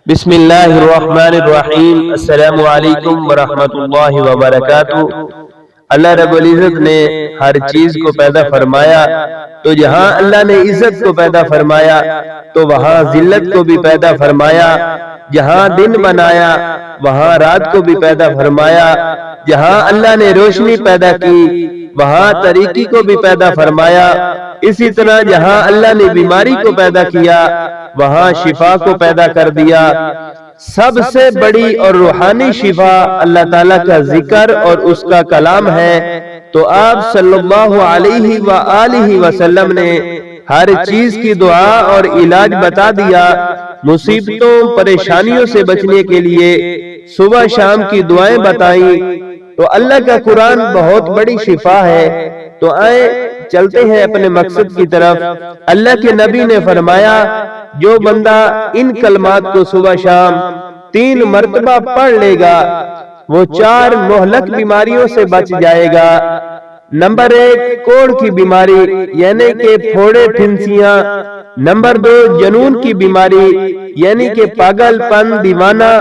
بسم اللہ الرحمن الرحیم۔ السلام علیکم ورحمۃ اللہ وبرکاتہ۔ اللہ رب العزت نے ہر چیز کو پیدا فرمایا تو جہاں اللہ نے عزت کو پیدا فرمایا تو وہاں ذلت کو بھی پیدا فرمایا، جہاں دن بنایا وہاں رات کو بھی پیدا فرمایا، جہاں اللہ نے روشنی پیدا کی وہاں تاریکی کو بھی پیدا فرمایا، اسی طرح جہاں اللہ نے بیماری کو پیدا کیا وہاں شفا کو پیدا کر دیا۔ سب سے بڑی اور روحانی شفا اللہ تعالیٰ کا ذکر اور اس کا کلام ہے، تو آپ صلی اللہ علیہ وآلہ وسلم نے ہر چیز کی دعا اور علاج بتا دیا۔ مصیبتوں پریشانیوں سے بچنے کے لیے صبح شام کی دعائیں بتائیں، تو اللہ کا قرآن بہت بڑی شفا ہے۔ تو آئیں چلتے ہیں اپنے مقصد کی طرف۔ اللہ کے نبی نے فرمایا جو بندہ ان کلمات کو صبح شام 3 مرتبہ پڑھ لے گا وہ 4 مہلک بیماریوں سے بچ جائے گا۔ نمبر 1 کوڑ کی بیماری یعنی کہ پھوڑے پھنسیاں۔ نمبر 2 جنون کی بیماری یعنی کہ پاگل پن دیوانہ۔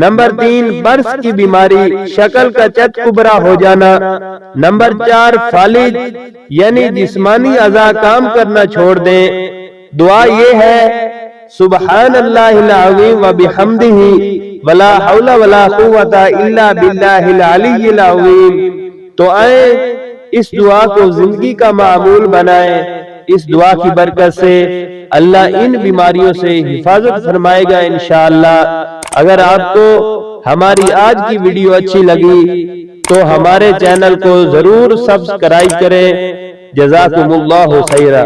نمبر 3 برس کی بیماری شکل کا چت کبرا ہو جانا۔ نمبر 4 فالج یعنی جسمانی اعضاء کام کرنا چھوڑ دیں۔ دعا یہ ہے سبحان اللہ العظیم وبحمدہ ولا حول ولا قوت الا باللہ العلی العظیم۔ تو آئیں اس دعا کو زندگی کا معمول بنائیں۔ اس دعا کی برکت سے اللہ ان بیماریوں سے حفاظت فرمائے گا انشاءاللہ۔ اگر آپ کو ہماری آج کی ویڈیو اچھی لگی تو ہمارے چینل کو ضرور سبسکرائب کریں۔ جزاکم اللہ خیرا۔